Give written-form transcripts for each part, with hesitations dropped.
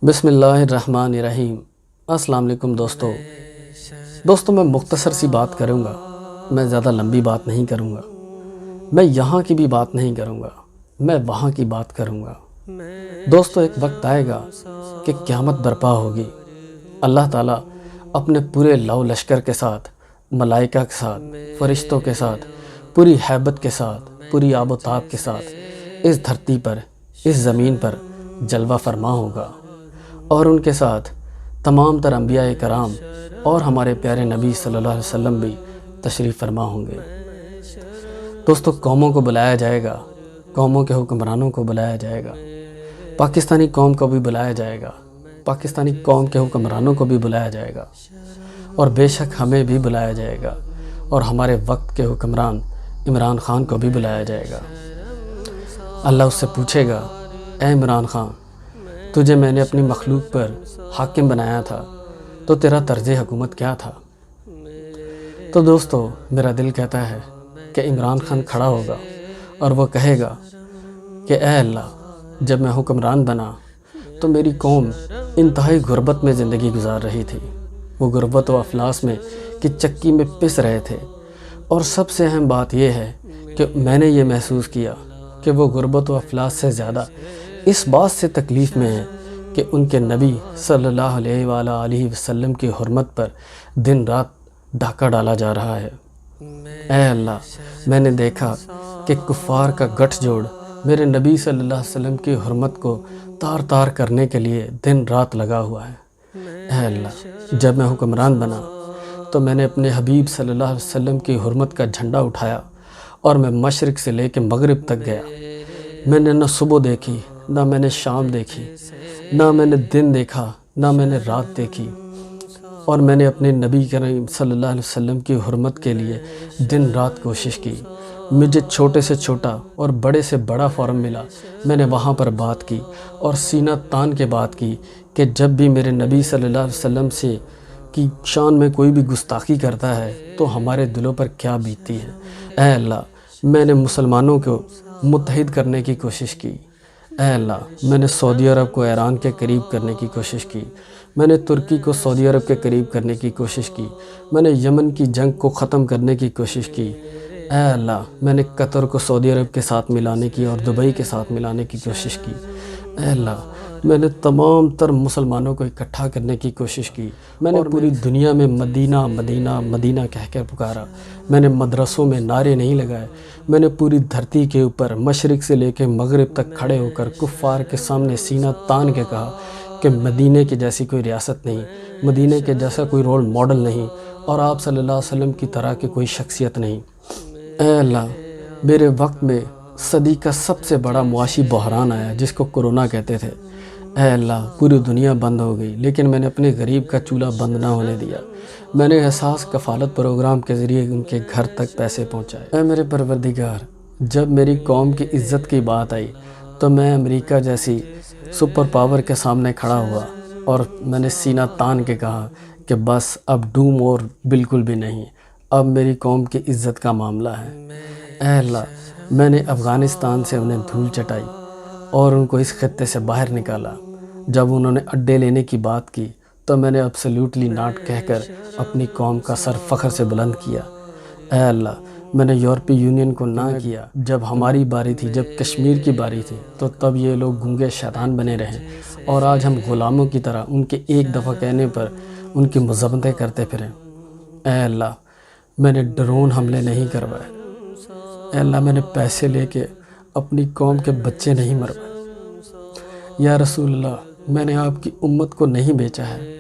بسم اللہ الرحمن الرحیم۔ السلام علیکم دوستو میں مختصر سی بات کروں گا، میں زیادہ لمبی بات نہیں کروں گا، میں یہاں کی بھی بات نہیں کروں گا، میں وہاں کی بات کروں گا۔ دوستو ایک وقت آئے گا کہ قیامت برپا ہوگی، اللہ تعالیٰ اپنے پورے لو لشکر کے ساتھ، ملائکہ کے ساتھ، فرشتوں کے ساتھ، پوری ہیبت کے ساتھ، پوری آب و تاب کے ساتھ اس دھرتی پر، اس زمین پر جلوہ فرما ہوگا، اور ان کے ساتھ تمام تر انبیاء کرام اور ہمارے پیارے نبی صلی اللہ علیہ وسلم بھی تشریف فرما ہوں گے۔ دوستو قوموں کو بلایا جائے گا، قوموں کے حکمرانوں کو بلایا جائے گا، پاکستانی قوم کو بھی بلایا جائے گا، پاکستانی قوم کے حکمرانوں کو بھی بلایا جائے گا، اور بے شک ہمیں بھی بلایا جائے گا، اور ہمارے وقت کے حکمران عمران خان کو بھی بلایا جائے گا۔ اللہ اس سے پوچھے گا، اے عمران خان، تجھے میں نے اپنی مخلوق پر حاکم بنایا تھا تو تیرا طرز حکومت کیا تھا؟ تو دوستو میرا دل کہتا ہے کہ عمران خان کھڑا ہوگا اور وہ کہے گا کہ اے اللہ، جب میں حکمران بنا تو میری قوم انتہائی غربت میں زندگی گزار رہی تھی، وہ غربت و افلاس میں کہ چکی میں پس رہے تھے، اور سب سے اہم بات یہ ہے کہ میں نے یہ محسوس کیا کہ وہ غربت و افلاس سے زیادہ اس بات سے تکلیف میں ہیں کہ ان کے نبی صلی اللہ علیہ وآلہ وسلم کی حرمت پر دن رات ڈاکہ ڈالا جا رہا ہے۔ اے اللہ، میں نے دیکھا کہ کفار کا گٹھ جوڑ میرے نبی صلی اللہ علیہ وسلم کی حرمت کو تار تار کرنے کے لیے دن رات لگا ہوا ہے۔ اے اللہ، جب میں حکمران بنا تو میں نے اپنے حبیب صلی اللہ علیہ وسلم کی حرمت کا جھنڈا اٹھایا، اور میں مشرق سے لے کے مغرب تک گیا۔ میں نے نہ صبح دیکھی، نہ میں نے شام دیکھی، نہ میں نے دن دیکھا، نہ میں نے رات دیکھی، اور میں نے اپنے نبی کریم صلی اللہ علیہ وسلم کی حرمت کے لیے دن رات کوشش کی۔ مجھے چھوٹے سے چھوٹا اور بڑے سے بڑا فورم ملا، میں نے وہاں پر بات کی اور سینہ تان کے بات کی کہ جب بھی میرے نبی صلی اللہ علیہ وسلم سے کی شان میں کوئی بھی گستاخی کرتا ہے تو ہمارے دلوں پر کیا بیتتی ہے۔ اے اللہ، میں نے مسلمانوں کو متحد کرنے کی کوشش کی۔ اے اللہ، میں نے سعودی عرب کو ایران کے قریب کرنے کی کوشش کی، میں نے ترکی کو سعودی عرب کے قریب کرنے کی کوشش کی، میں نے یمن کی جنگ کو ختم کرنے کی کوشش کی۔ اے اللہ، میں نے قطر کو سعودی عرب کے ساتھ ملانے کی اور دبئی کے ساتھ ملانے کی کوشش کی۔ اے اللہ، میں نے تمام تر مسلمانوں کو اکٹھا کرنے کی کوشش کی۔ میں نے پوری دنیا میں مدینہ مدینہ مدینہ کہہ کر پکارا، میں نے مدرسوں میں نعرے نہیں لگائے، میں نے پوری دھرتی کے اوپر مشرق سے لے کے مغرب تک کھڑے ہو کر کفار کے سامنے سینہ تان کے کہا کہ مدینہ کی جیسی کوئی ریاست نہیں، مدینہ کے جیسا کوئی رول ماڈل نہیں، اور آپ صلی اللہ علیہ وسلم کی طرح کی کوئی شخصیت نہیں۔ اے اللہ، میرے وقت میں صدی کا سب سے بڑا معاشی بحران آیا جس کو کرونا کہتے تھے۔ اے اللہ، پوری دنیا بند ہو گئی، لیکن میں نے اپنے غریب کا چولہا بند نہ ہونے دیا۔ میں نے احساس کفالت پروگرام کے ذریعے ان کے گھر تک پیسے پہنچائے۔ اے میرے پروردگار، جب میری قوم کی عزت کی بات آئی تو میں امریکہ جیسی سپر پاور کے سامنے کھڑا ہوا اور میں نے سینہ تان کے کہا کہ بس اب ڈوم اور بالکل بھی نہیں، اب میری قوم کی عزت کا معاملہ ہے۔ اے اللہ، میں نے افغانستان سے انہیں دھول چٹائی اور ان کو اس خطے سے باہر نکالا۔ جب انہوں نے اڈے لینے کی بات کی تو میں نے ایبسلیوٹلی ناٹ کہہ کر اپنی قوم کا سر فخر سے بلند کیا۔ اے اللہ، میں نے یورپی یونین کو نہ کیا۔ جب ہماری باری تھی، جب کشمیر کی باری تھی، تو تب یہ لوگ گونگے شیطان بنے رہے، اور آج ہم غلاموں کی طرح ان کے ایک دفعہ کہنے پر ان کی مذمتیں کرتے پھریں۔ اے اللہ، میں نے ڈرون حملے نہیں کروائے۔ اے اللہ، میں نے پیسے لے کے اپنی قوم کے بچے نہیں مروائے۔ یا رسول اللہ، میں نے آپ کی امت کو نہیں بیچا ہے۔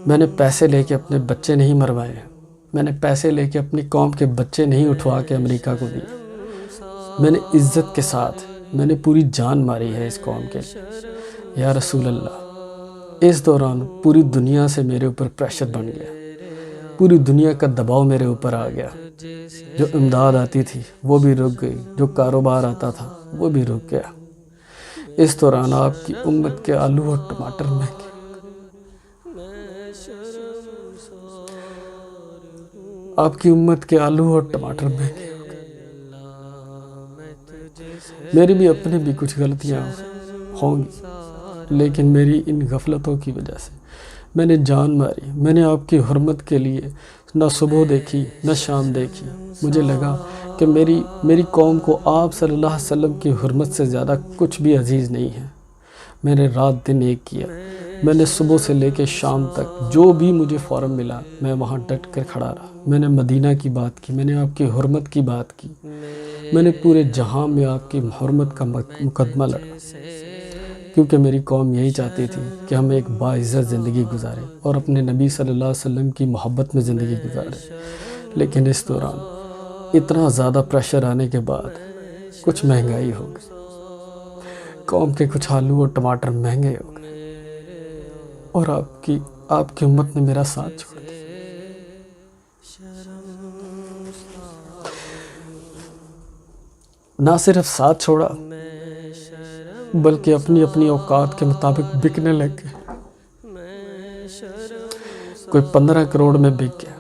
میں نے پیسے لے کے اپنے بچے نہیں مروائے، میں نے پیسے لے کے اپنی قوم کے بچے نہیں اٹھوا کے امریکہ کو دیے۔ میں نے عزت کے ساتھ، میں نے پوری جان ماری ہے اس قوم کے لیے۔ یا رسول اللہ، اس دوران پوری دنیا سے میرے اوپر پریشر بن گیا، پوری دنیا کا دباؤ میرے اوپر آ گیا۔ جو امداد آتی تھی وہ بھی رک گئی، جو کاروبار آتا تھا وہ بھی رک گیا۔ اس دوران آپ کی امت کے آلو اور ٹماٹر مہنگے، آپ کی امت کے آلو اور ٹماٹر مہنگے ہو گئے۔ میری بھی اپنی بھی کچھ غلطیاں ہوں گی، لیکن میری ان غفلتوں کی وجہ سے میں نے جان ماری۔ میں نے آپ کی حرمت کے لیے نہ صبح دیکھی نہ شام دیکھی۔ مجھے لگا کہ میری قوم کو آپ صلی اللہ علیہ وسلم کی حرمت سے زیادہ کچھ بھی عزیز نہیں ہے۔ میں نے رات دن ایک کیا۔ میں نے صبح سے لے کے شام تک جو بھی مجھے فورم ملا میں وہاں ڈٹ کر کھڑا رہا۔ میں نے مدینہ کی بات کی، میں نے آپ کی حرمت کی بات کی، میں نے پورے جہاں میں آپ کی حرمت کا مقدمہ لڑا، کیونکہ میری قوم یہی چاہتی تھی کہ ہم ایک باعزت زندگی گزاریں اور اپنے نبی صلی اللہ علیہ وسلم کی محبت میں زندگی گزاریں۔ لیکن اس دوران اتنا زیادہ پریشر آنے کے بعد کچھ مہنگائی ہو گئی، قوم کے کچھ آلو اور ٹماٹر مہنگے ہو گئے، اور آپ کی امت نے میرا ساتھ چھوڑ دیا۔ نہ صرف ساتھ چھوڑا بلکہ اپنی اوقات کے مطابق بکنے لگ گئے۔ کوئی 15 کروڑ میں بک گیا،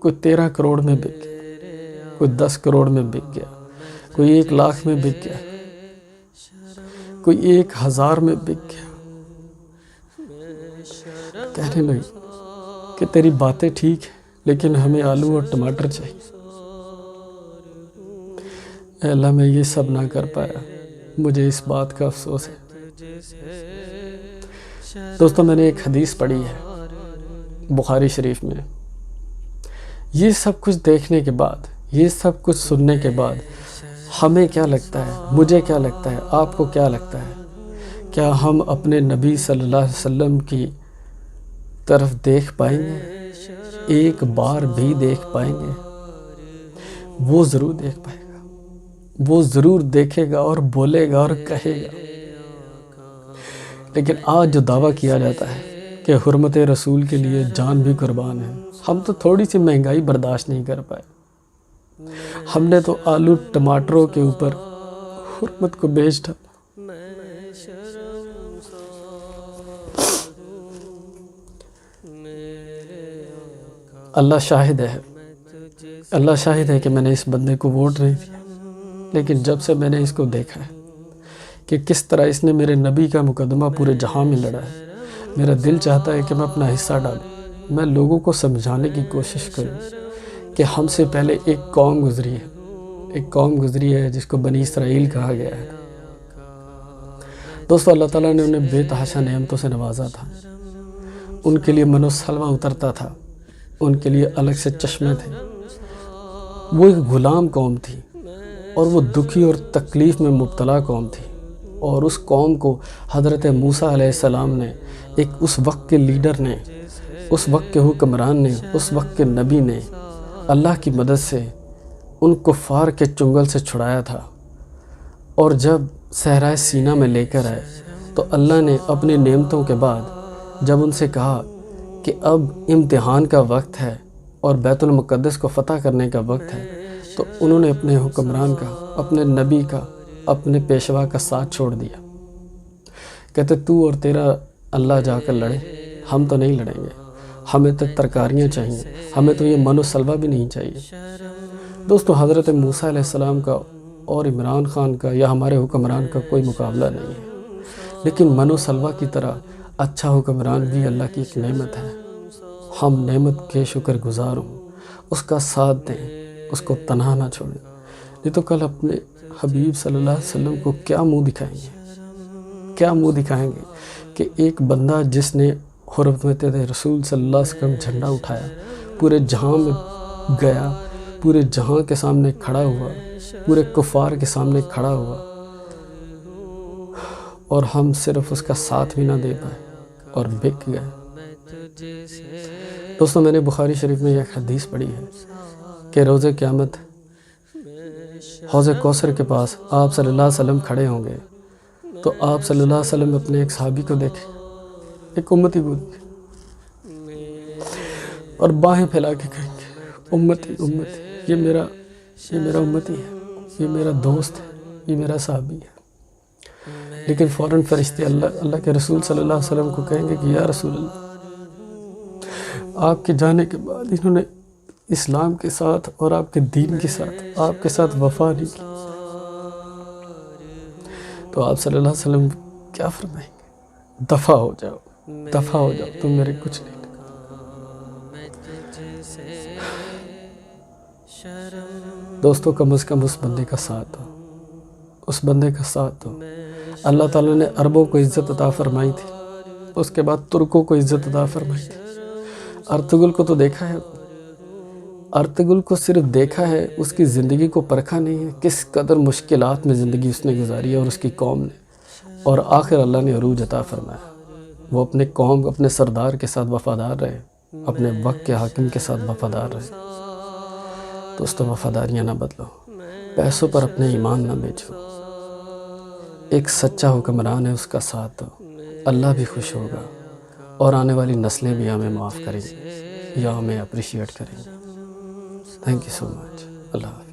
کوئی 13 کروڑ میں بک گیا، کوئی 10 کروڑ میں بک گیا، کوئی 1 لاکھ میں بک گیا، کوئی 1000 میں بک گیا۔ کہنے لگی کہ تیری باتیں ٹھیک ہیں لیکن ہمیں آلو اور ٹماٹر چاہیے۔ اے اللہ، میں یہ سب نہ کر پایا، مجھے اس بات کا افسوس ہے۔ دوستو، میں نے ایک حدیث پڑھی ہے بخاری شریف میں۔ یہ سب کچھ دیکھنے کے بعد، یہ سب کچھ سننے کے بعد ہمیں کیا لگتا ہے، مجھے کیا لگتا ہے، آپ کو کیا لگتا ہے؟ کیا ہم اپنے نبی صلی اللہ علیہ وسلم کی طرف دیکھ پائیں گے؟ ایک بار بھی دیکھ پائیں گے؟ وہ ضرور دیکھ پائے گا، وہ ضرور دیکھے گا اور بولے گا اور کہے گا۔ لیکن آج جو دعویٰ کیا جاتا ہے کہ حرمت رسول کے لیے جان بھی قربان ہے، ہم تو تھوڑی سی مہنگائی برداشت نہیں کر پائے۔ ہم نے تو آلو ٹماٹروں کے اوپر حرمت کو بیچ ڈالا۔ اللہ شاہد ہے، اللہ شاہد ہے کہ میں نے اس بندے کو ووٹ نہیں دیا، لیکن جب سے میں نے اس کو دیکھا ہے کہ کس طرح اس نے میرے نبی کا مقدمہ پورے جہاں میں لڑا ہے، میرا دل چاہتا ہے کہ میں اپنا حصہ ڈالوں، میں لوگوں کو سمجھانے کی کوشش کروں کہ ہم سے پہلے ایک قوم گزری ہے جس کو بنی اسرائیل کہا گیا ہے۔ دوستو، اللہ تعالیٰ نے انہیں بے تحاشا نعمتوں سے نوازا تھا۔ ان کے لیے من و سلوہ اترتا تھا، ان کے لیے الگ سے چشمے تھے۔ وہ ایک غلام قوم تھی اور وہ دکھی اور تکلیف میں مبتلا قوم تھی، اور اس قوم کو حضرت موسیٰ علیہ السلام نے، اس وقت کے لیڈر نے، اس وقت کے حکمران نے، اس وقت کے نبی نے اللہ کی مدد سے ان کفار کے چنگل سے چھڑایا تھا۔ اور جب صحرائے سینا میں لے کر آئے تو اللہ نے اپنی نعمتوں کے بعد جب ان سے کہا کہ اب امتحان کا وقت ہے اور بیت المقدس کو فتح کرنے کا وقت ہے، تو انہوں نے اپنے حکمران کا، اپنے نبی کا، اپنے پیشوا کا ساتھ چھوڑ دیا۔ کہتے تو اور تیرا اللہ جا کر لڑے، ہم تو نہیں لڑیں گے، ہمیں تو ترکاریاں چاہیے، ہمیں تو یہ من و سلوہ بھی نہیں چاہیے۔ دوستو، حضرت موسیٰ علیہ السلام کا اور عمران خان کا یا ہمارے حکمران کا کوئی مقابلہ نہیں ہے، لیکن من و سلوہ کی طرح اچھا حکمران بھی اللہ کی ایک نعمت ہے۔ ہم نعمت کے شکر گزار ہوں، اس کا ساتھ دیں، اس کو تنہا نہ چھوڑیں، نہیں تو کل اپنے حبیب صلی اللہ علیہ وسلم کو کیا منہ دکھائیں گے کہ ایک بندہ جس نے حرمت رسول صلی اللہ علیہ وسلم جھنڈا اٹھایا، پورے جہاں میں گیا، پورے جہاں کے سامنے کھڑا ہوا، پورے کفار کے سامنے کھڑا ہوا، اور ہم صرف اس کا ساتھ بھی نہ دے پائے اور بک گئے۔ دوستو، میں نے بخاری شریف میں ایک حدیث پڑھی ہے کہ روز قیامت حوض کوثر کے پاس آپ صلی اللہ علیہ وسلم کھڑے ہوں گے، تو آپ صلی اللہ علیہ وسلم اپنے ایک صحابی کو دیکھیں، ایک امتی کو دیکھیں، اور باہیں پھیلا کے کہیں گے امتی امتی، یہ میرا امتی ہے، یہ میرا دوست ہے، یہ میرا صحابی ہے۔ لیکن فوراً فرشتے اللہ کے رسول صلی اللہ علیہ وسلم کو کہیں گے کہ یا رسول اللہ، آپ کے جانے کے بعد انہوں نے اسلام کے ساتھ اور آپ کے دین کے ساتھ آپ کے ساتھ وفا نہیں کی، تو آپ صلی اللہ علیہ وسلم کیا فرمائیں گے؟ دفع ہو جاؤ، دفع ہو جاؤ، تم میرے کچھ نہیں۔ دوستو کم از کم اس بندے کا ساتھ دو، اس بندے کا ساتھ دو۔ اللہ تعالیٰ نے عربوں کو عزت عطا فرمائی تھی، اس کے بعد ترکوں کو عزت عطا فرمائی تھی۔ ارطغرل کو تو دیکھا ہے، ارطغرل کو صرف دیکھا ہے، اس کی زندگی کو پرکھا نہیں ہے، کس قدر مشکلات میں زندگی اس نے گزاری ہے اور اس کی قوم نے، اور آخر اللہ نے عروج عطا فرمایا۔ وہ اپنے قوم، اپنے سردار کے ساتھ وفادار رہے، اپنے وقت کے حاکم کے ساتھ وفادار رہے۔ دوستو وفاداریاں نہ بدلو، پیسوں پر اپنے ایمان نہ بیچو، ایک سچا حکمران ہے، اس کا ساتھ دو، اللہ بھی خوش ہوگا اور آنے والی نسلیں بھی ہمیں معاف کریں گی یا ہمیں اپریشیٹ کریں گی۔ تھینک یو سو مچ۔ اللہ حافظ۔